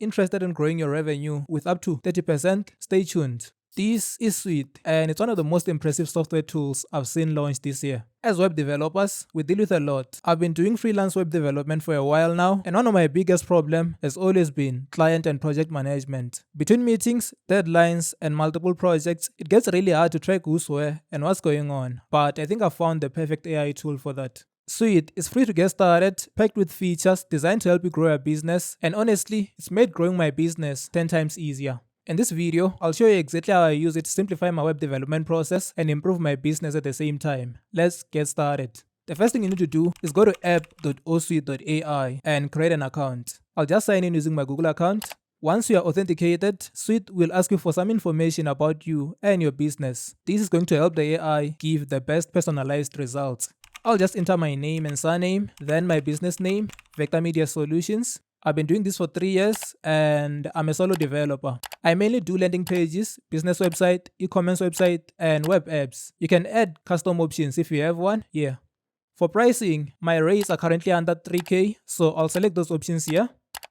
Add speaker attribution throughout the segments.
Speaker 1: Interested in growing your revenue with up to 30%? Stay tuned. This is Sweet, and it's one of the most impressive software tools I've seen launched this year. As web developers, we deal with a lot. I've been doing freelance web development for a while now, and one of my biggest problems has always been client and project management. Between meetings, deadlines, and multiple projects, it gets really hard to track who's where and what's going on. But I think I found the perfect AI tool for that. Sweet is free to get started, packed with features designed to help you grow your business, and honestly, it's made growing my business 10 times easier. In this video, I'll show you exactly how I use it to simplify my web development process and improve my business at the same time. Let's get started. The first thing you need to do is go to app.osweet.ai and create an account. I'll just sign in using my Google account. Once you are authenticated, Sweet will ask you for some information about you and your business. This is going to help the AI give the best personalized results. I'll just enter my name and surname, then my business name, Vector Media Solutions. I've been doing this for 3 years and I'm a solo developer. I mainly do landing pages, business website, e-commerce website, and web apps. You can add custom options if you have one here. For pricing, my rates are currently under 3K, so I'll select those options here.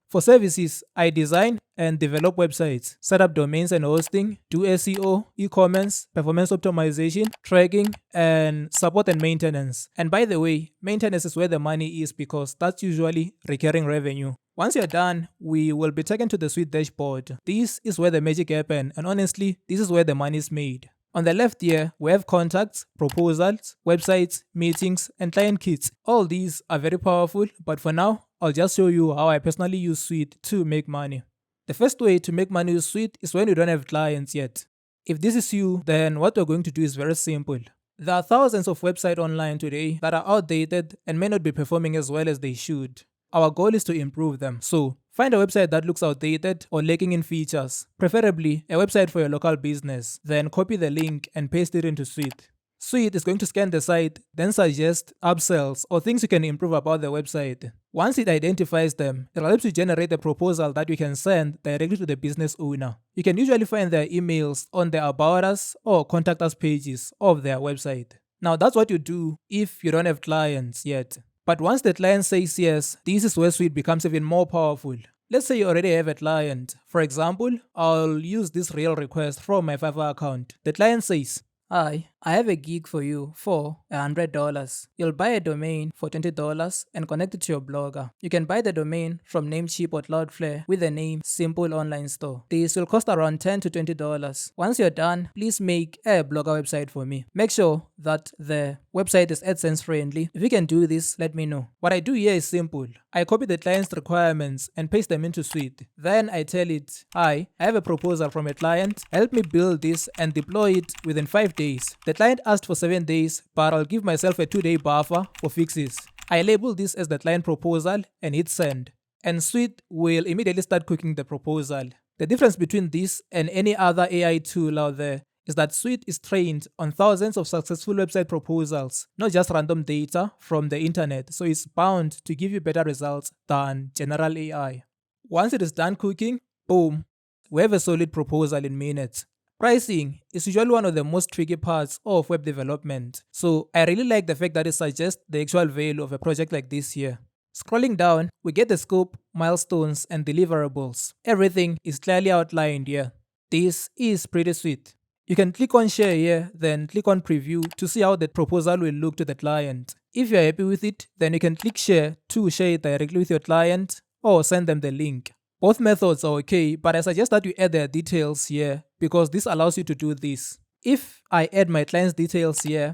Speaker 1: For services, I design and develop websites, set up domains and hosting, do SEO, e-commerce, performance optimization, tracking, and support and maintenance. And by the way, maintenance is where the money is because that's usually recurring revenue. Once you're done, we will be taken to the Sweet dashboard. This is where the magic happens, and honestly, this is where the money is made. On the left here, we have contacts, proposals, websites, meetings, and client kits. All these are very powerful, but for now, I'll just show you how I personally use Sweet to make money. The first way to make money with Sweet is when you don't have clients yet. If this is you, then what we're going to do is very simple. There are thousands of websites online today that are outdated and may not be performing as well as they should. Our goal is to improve them. So, find a website that looks outdated or lacking in features, preferably a website for your local business. Then copy the link and paste it into Sweet. Sweet is going to scan the site, then suggest upsells or things you can improve about the website. Once it identifies them, it helps you generate a proposal that you can send directly to the business owner. You can usually find their emails on the About Us or Contact Us pages of their website. Now that's what you do if you don't have clients yet. But once the client says yes, this is where Sweet becomes even more powerful. Let's say you already have a client. For example, I'll use this real request from my Fiverr account. The client says, "Hi, I have a gig for you for $100. You'll buy a domain for $20 and connect it to your blogger. You can buy the domain from Namecheap or Cloudflare with the name Simple Online Store. This will cost around $10 to $20. Once you're done, please make a blogger website for me. Make sure that the website is AdSense friendly. If you can do this, let me know." What I do here is simple. I copy the client's requirements and paste them into Sweet. Then I tell it, "Hi, I have a proposal from a client. Help me build this and deploy it within 5 days. The client asked for 7 days, but I'll give myself a 2-day buffer for fixes." I label this as the client proposal and hit send. And Sweet will immediately start cooking the proposal. The difference between this and any other AI tool out there is that Sweet is trained on thousands of successful website proposals, not just random data from the internet, so it's bound to give you better results than general AI. Once it is done cooking, boom, we have a solid proposal in minutes. Pricing is usually one of the most tricky parts of web development, so I really like the fact that it suggests the actual value of a project like this here. Scrolling down, we get the scope, milestones, and deliverables. Everything is clearly outlined here. This is pretty sweet. You can click on share here, then click on preview to see how the proposal will look to the client. If you're happy with it, then you can click share to share it directly with your client or send them the link. Both methods are okay, but I suggest that you add their details here because this allows you to do this. If I add my client's details here,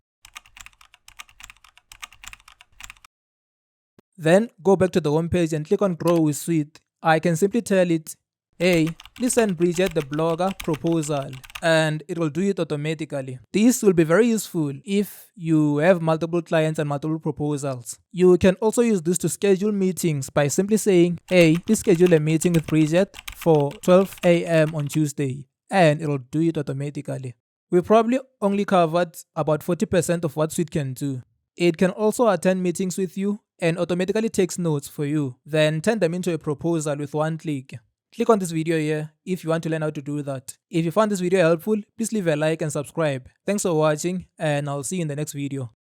Speaker 1: then go back to the home page and click on Grow with Sweet, I can simply tell it, "Hey, please send Bridget the blogger proposal," and it will do it automatically. This will be very useful if you have multiple clients and multiple proposals. You can also use this to schedule meetings by simply saying, "Hey, please schedule a meeting with Bridget for 12 a.m. on Tuesday," and it will do it automatically. We probably only covered about 40% of what Sweet can do. It can also attend meetings with you and automatically takes notes for you, then turn them into a proposal with one click. Click on this video here if you want to learn how to do that. If you found this video helpful, please leave a like and subscribe. Thanks for watching, and I'll see you in the next video.